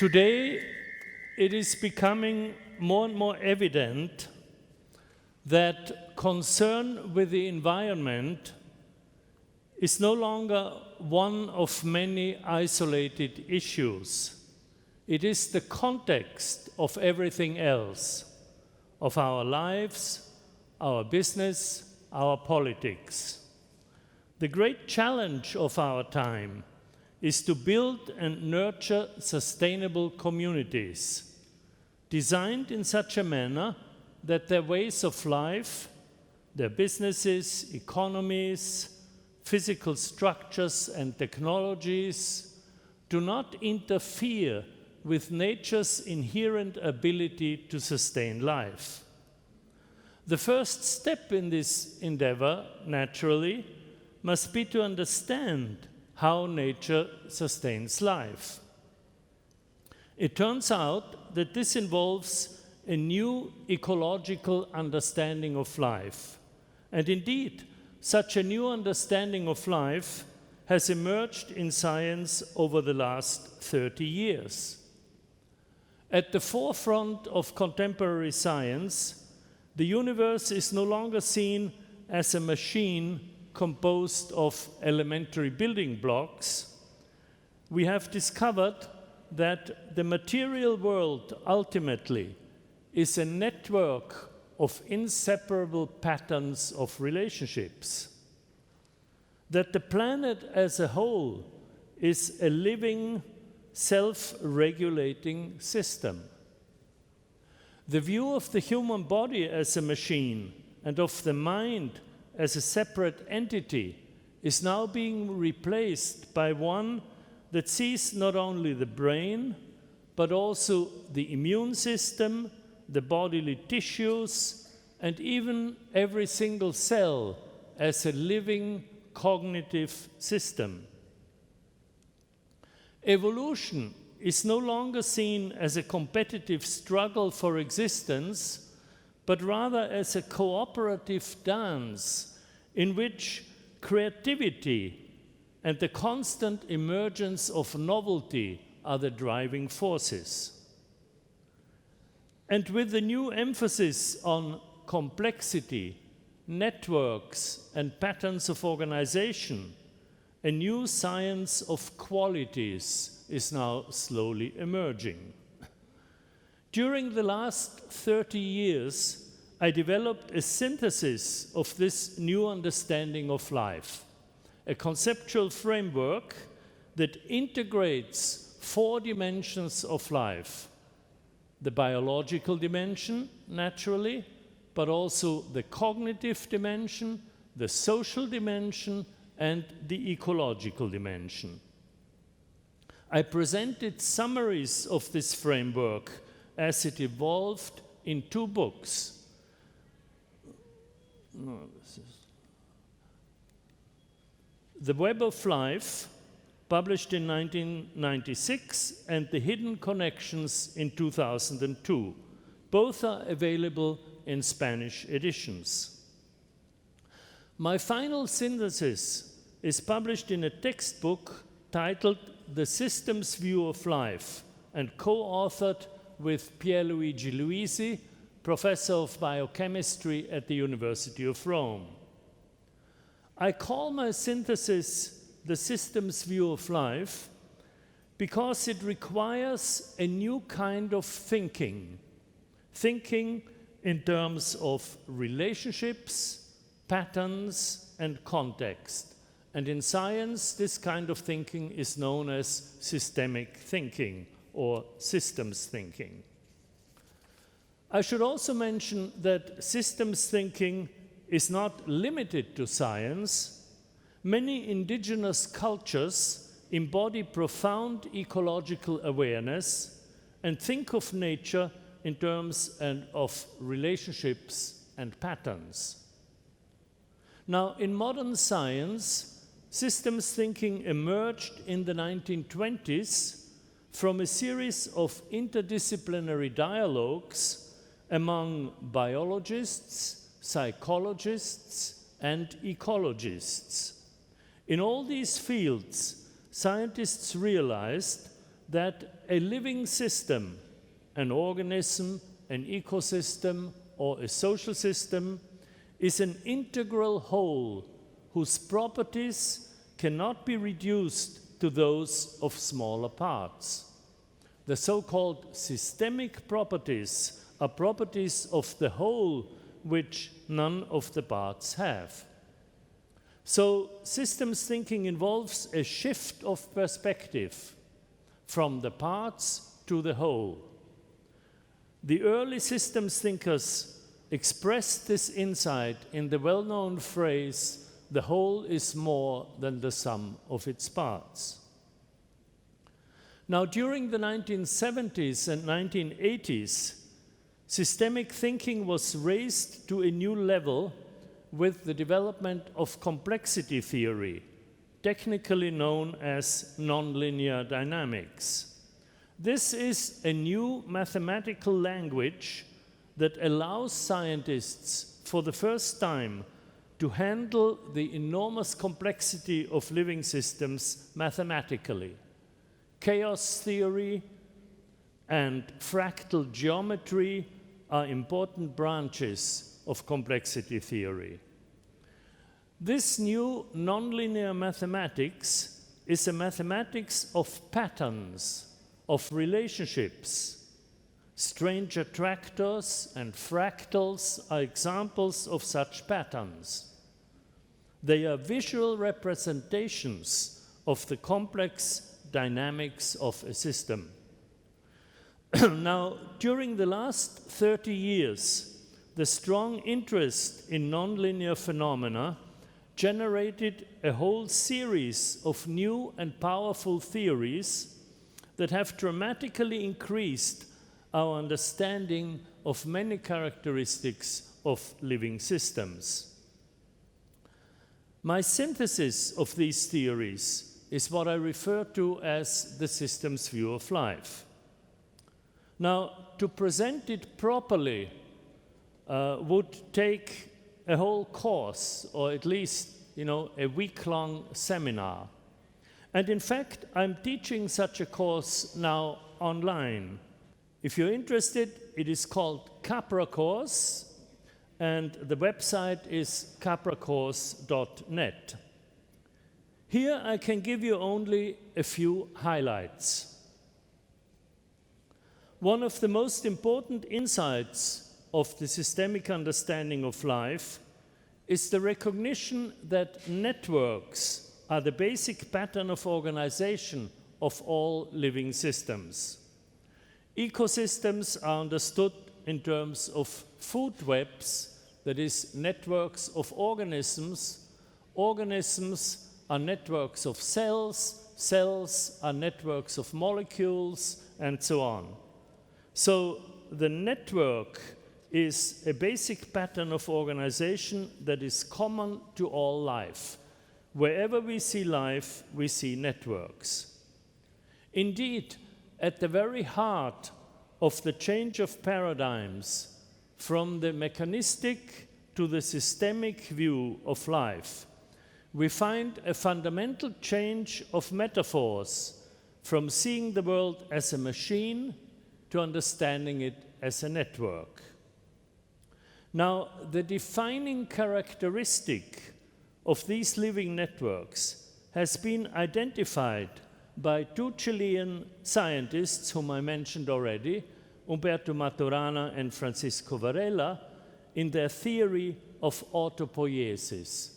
Today, it is becoming more and more evident that concern with the environment is no longer one of many isolated issues. It is the context of everything else, of our lives, our business, our politics. The great challenge of our time is to build and nurture sustainable communities, designed in such a manner that their ways of life, their businesses, economies, physical structures and technologies do not interfere with nature's inherent ability to sustain life. The first step in this endeavor, naturally, must be to understand how nature sustains life. It turns out that this involves a new ecological understanding of life. And indeed, such a new understanding of life has emerged in science over the last 30 years. At the forefront of contemporary science, the universe is no longer seen as a machine composed of elementary building blocks. We have discovered that the material world ultimately is a network of inseparable patterns of relationships. That the planet as a whole is a living, self-regulating system. The view of the human body as a machine and of the mind as a separate entity is now being replaced by one that sees not only the brain, but also the immune system, the bodily tissues, and even every single cell as a living cognitive system. Evolution is no longer seen as a competitive struggle for existence, but rather as a cooperative dance in which creativity and the constant emergence of novelty are the driving forces. And with the new emphasis on complexity, networks, and patterns of organization, a new science of qualities is now slowly emerging. During the last 30 years, I developed a synthesis of this new understanding of life, a conceptual framework that integrates 4 dimensions of life: the biological dimension, naturally, but also the cognitive dimension, the social dimension, and the ecological dimension. I presented summaries of this framework as it evolved in 2 books. The Web of Life, published in 1996, and The Hidden Connections in 2002. Both are available in Spanish editions. My final synthesis is published in a textbook titled The Systems View of Life and co-authored with Pier Luigi Luisi, professor of biochemistry at the University of Rome. I call my synthesis The Systems View of Life because it requires a new kind of thinking in terms of relationships, patterns, and context. And in science, this kind of thinking is known as systemic thinking or systems thinking. I should also mention that systems thinking is not limited to science. Many indigenous cultures embody profound ecological awareness and think of nature in terms of relationships and patterns. Now, in modern science, systems thinking emerged in the 1920s from a series of interdisciplinary dialogues among biologists, psychologists, and ecologists. In all these fields, scientists realized that a living system, an organism, an ecosystem, or a social system is an integral whole whose properties cannot be reduced to those of smaller parts. The so-called systemic properties are properties of the whole which none of the parts have. So systems thinking involves a shift of perspective from the parts to the whole. The early systems thinkers expressed this insight in the well-known phrase, "The whole is more than the sum of its parts." Now, during the 1970s and 1980s, systemic thinking was raised to a new level with the development of complexity theory, technically known as nonlinear dynamics. This is a new mathematical language that allows scientists for the first time to handle the enormous complexity of living systems mathematically. Chaos theory and fractal geometry are important branches of complexity theory. This new nonlinear mathematics is a mathematics of patterns, of relationships. Strange attractors and fractals are examples of such patterns. They are visual representations of the complex dynamics of a system. Now, during the last 30 years, the strong interest in nonlinear phenomena generated a whole series of new and powerful theories that have dramatically increased our understanding of many characteristics of living systems. My synthesis of these theories is what I refer to as the systems view of life. Now, to present it properly would take a whole course, or at least, a week-long seminar. And in fact, I'm teaching such a course now online. If you're interested, it is called Capra Course, and the website is capracourse.net. Here I can give you only a few highlights. One of the most important insights of the systemic understanding of life is the recognition that networks are the basic pattern of organization of all living systems. Ecosystems are understood in terms of food webs, that is, networks of organisms. Organisms are networks of cells, cells are networks of molecules, and so on. So the network is a basic pattern of organization that is common to all life. Wherever we see life, we see networks. Indeed, at the very heart of the change of paradigms from the mechanistic to the systemic view of life, we find a fundamental change of metaphors from seeing the world as a machine to understanding it as a network. Now, the defining characteristic of these living networks has been identified by two Chilean scientists whom I mentioned already, Umberto Maturana and Francisco Varela, in their theory of autopoiesis.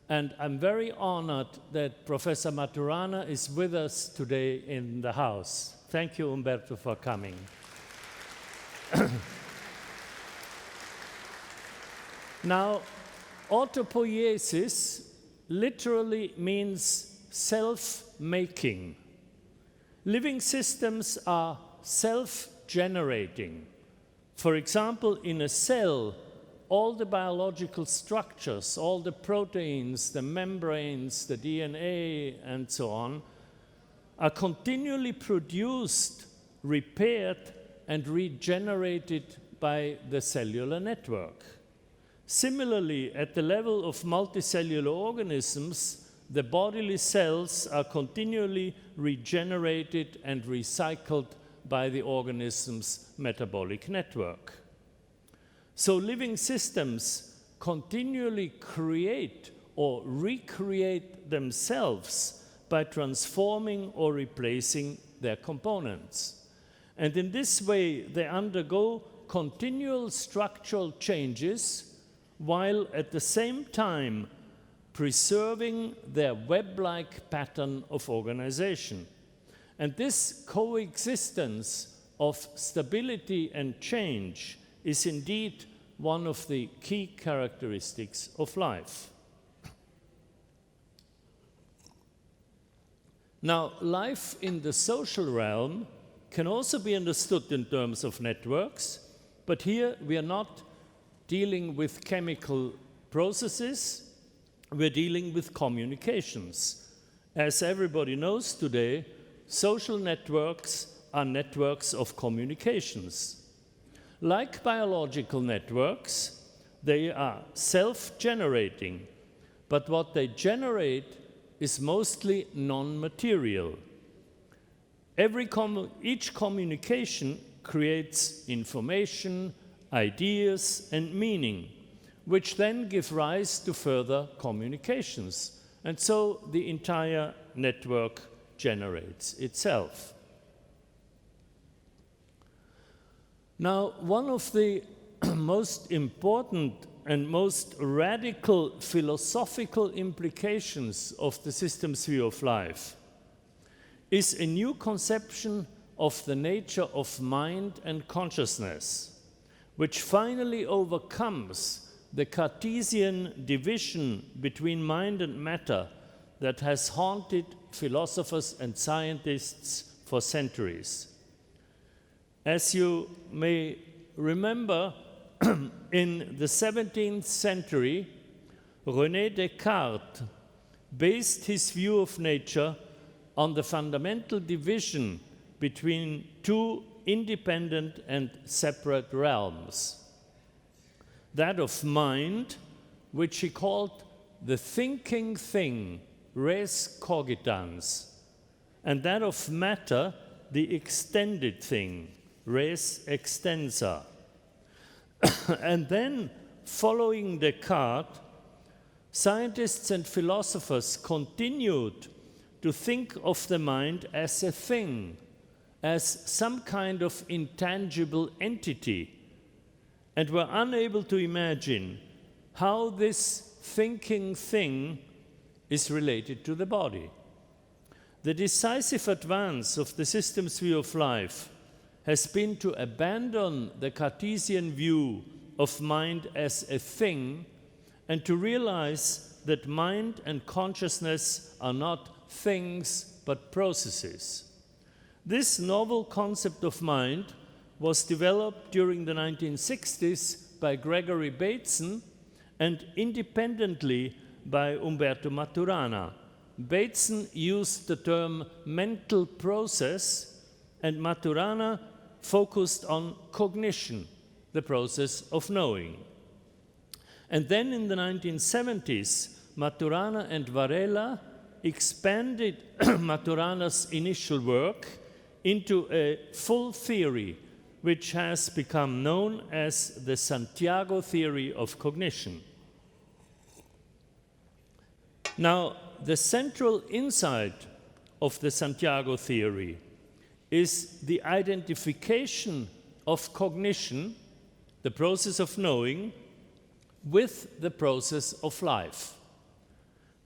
And I'm very honored that Professor Maturana is with us today in the house. Thank you, Umberto, for coming. Now, autopoiesis literally means self-making. Living systems are self-generating. For example, in a cell, all the biological structures, all the proteins, the membranes, the DNA, and so on, are continually produced, repaired, and regenerated by the cellular network. Similarly, at the level of multicellular organisms, the bodily cells are continually regenerated and recycled by the organism's metabolic network. So living systems continually create or recreate themselves by transforming or replacing their components. And in this way, they undergo continual structural changes while at the same time preserving their web-like pattern of organization. And this coexistence of stability and change is indeed one of the key characteristics of life. Now, life in the social realm can also be understood in terms of networks, but here we are not dealing with chemical processes, we're dealing with communications. As everybody knows today, social networks are networks of communications. Like biological networks, they are self-generating, but what they generate is mostly non-material. Each communication creates information, ideas, and meaning, which then give rise to further communications. And so the entire network generates itself. Now, one of the most important and most radical philosophical implications of the systems view of life is a new conception of the nature of mind and consciousness, which finally overcomes the Cartesian division between mind and matter that has haunted philosophers and scientists for centuries. As you may remember, in the 17th century, René Descartes based his view of nature on the fundamental division between two independent and separate realms. That of mind, which he called the thinking thing, res cogitans, and that of matter, the extended thing, res extensa. And then, following Descartes, scientists and philosophers continued to think of the mind as a thing, as some kind of intangible entity, and were unable to imagine how this thinking thing is related to the body. The decisive advance of the systems view of life has been to abandon the Cartesian view of mind as a thing and to realize that mind and consciousness are not things but processes. This novel concept of mind was developed during the 1960s by Gregory Bateson and independently by Umberto Maturana. Bateson used the term mental process, and Maturana focused on cognition, the process of knowing. And then in the 1970s, Maturana and Varela expanded Maturana's initial work into a full theory, which has become known as the Santiago theory of cognition. Now, the central insight of the Santiago theory is the identification of cognition, the process of knowing, with the process of life.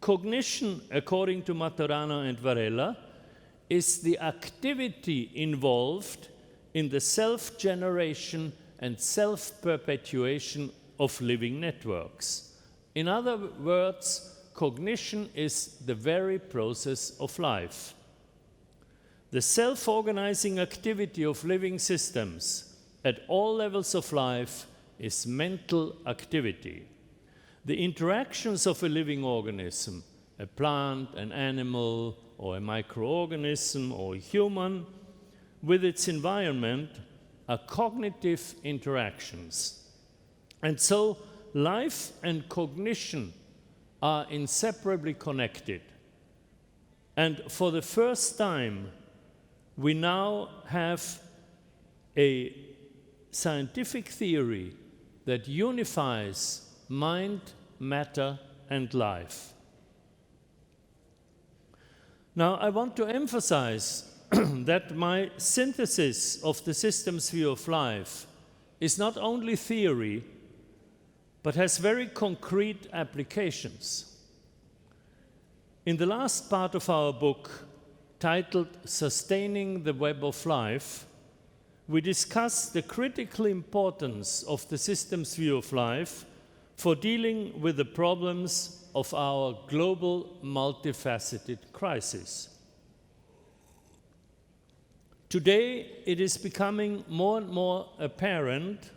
Cognition, according to Maturana and Varela, is the activity involved in the self-generation and self-perpetuation of living networks. In other words, cognition is the very process of life. The self-organizing activity of living systems at all levels of life is mental activity. The interactions of a living organism, a plant, an animal, or a microorganism, or a human, with its environment are cognitive interactions. And so life and cognition are inseparably connected. And for the first time, we now have a scientific theory that unifies mind, matter, and life. Now, I want to emphasize that my synthesis of the systems view of life is not only theory, but has very concrete applications. In the last part of our book, titled Sustaining the Web of Life, we discuss the critical importance of the systems view of life for dealing with the problems of our global multifaceted crisis. Today, it is becoming more and more apparent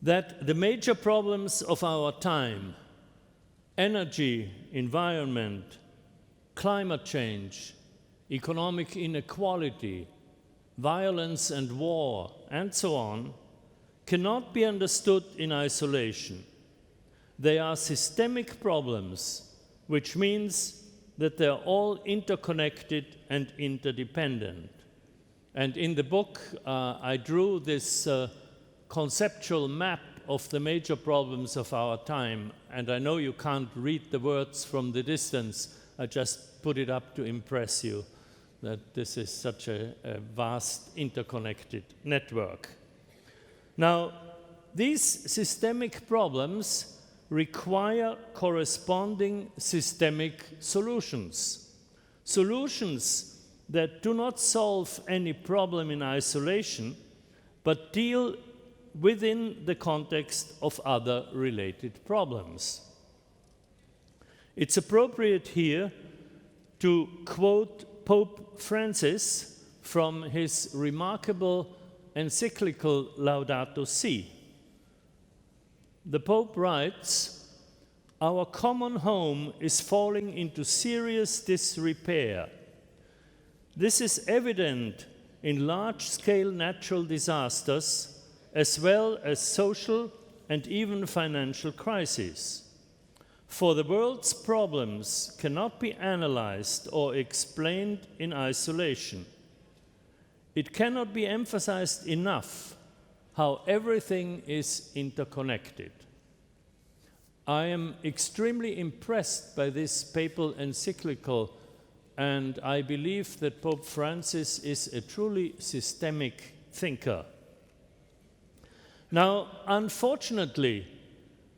that the major problems of our time, energy, environment, climate change, economic inequality, violence and war, and so on, cannot be understood in isolation. They are systemic problems, which means that they are all interconnected and interdependent. And in the book, I drew this conceptual map of the major problems of our time, and I know you can't read the words from the distance. I just put it up to impress you that this is such a vast interconnected network. Now, these systemic problems require corresponding systemic solutions. Solutions that do not solve any problem in isolation, but deal within the context of other related problems. It's appropriate here to quote Pope Francis from his remarkable encyclical Laudato Si. The Pope writes, "Our common home is falling into serious disrepair. This is evident in large-scale natural disasters as well as social and even financial crises. For the world's problems cannot be analyzed or explained in isolation. It cannot be emphasized enough how everything is interconnected." I am extremely impressed by this papal encyclical, and I believe that Pope Francis is a truly systemic thinker. Now, unfortunately,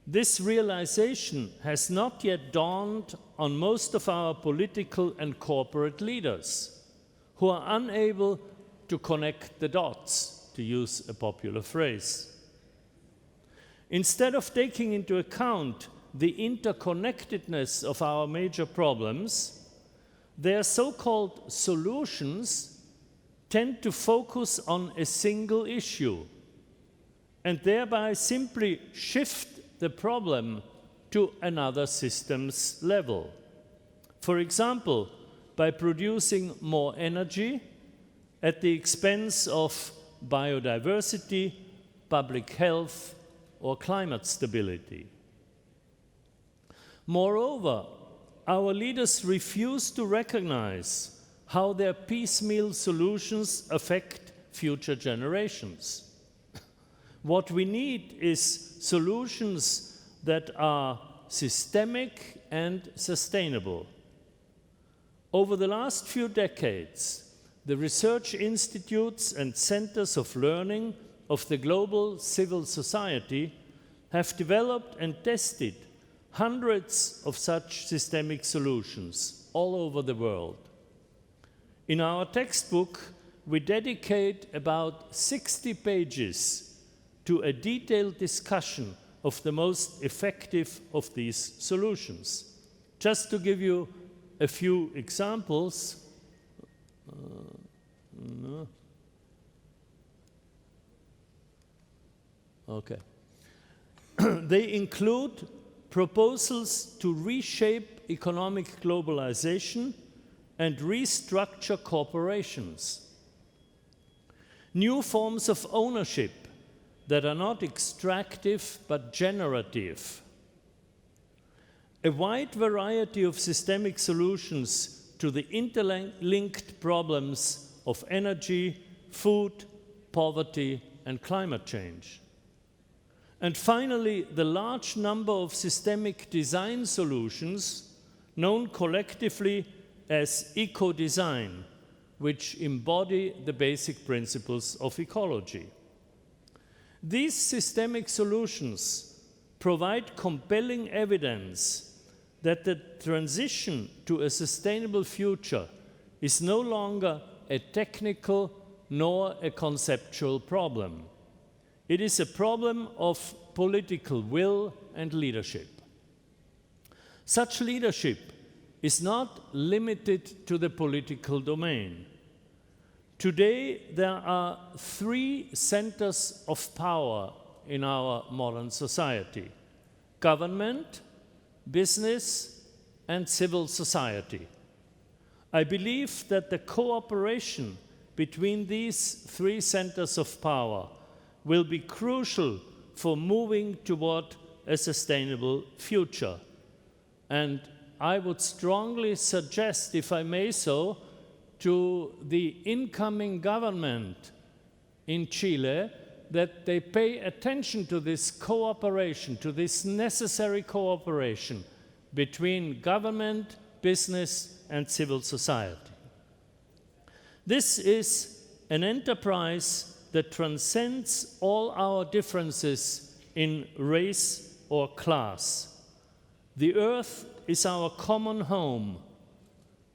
this realization has not yet dawned on most of our political and corporate leaders, who are unable to connect the dots, to use a popular phrase. Instead of taking into account the interconnectedness of our major problems, their so-called solutions tend to focus on a single issue and thereby simply shift the problem to another system's level. For example, by producing more energy at the expense of biodiversity, public health, or climate stability. Moreover, our leaders refuse to recognize how their piecemeal solutions affect future generations. What we need is solutions that are systemic and sustainable. Over the last few decades, the research institutes and centers of learning of the global civil society have developed and tested hundreds of such systemic solutions all over the world. In our textbook, we dedicate about 60 pages to a detailed discussion of the most effective of these solutions. Just to give you a few examples, they include proposals to reshape economic globalization and restructure corporations, new forms of ownership that are not extractive but generative, A wide variety of systemic solutions to the interlinked problems of energy, food, poverty, and climate change. And finally, the large number of systemic design solutions known collectively as eco-design, which embody the basic principles of ecology. These systemic solutions provide compelling evidence that the transition to a sustainable future is no longer a technical nor a conceptual problem. It is a problem of political will and leadership. Such leadership is not limited to the political domain. Today, there are 3 centers of power in our modern society: government, business, and civil society. I believe that the cooperation between these 3 centers of power will be crucial for moving toward a sustainable future. And I would strongly suggest, if I may so, to the incoming government in Chile that they pay attention to this cooperation, to this necessary cooperation between government, business, and civil society. This is an enterprise that transcends all our differences in race or class. The earth is our common home,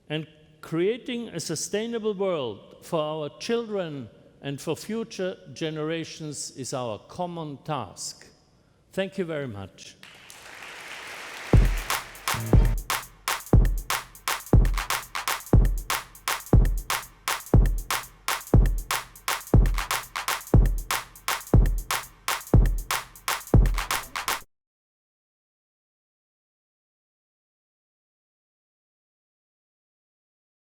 and creating a sustainable world for our children and for future generations is our common task. Thank you very much.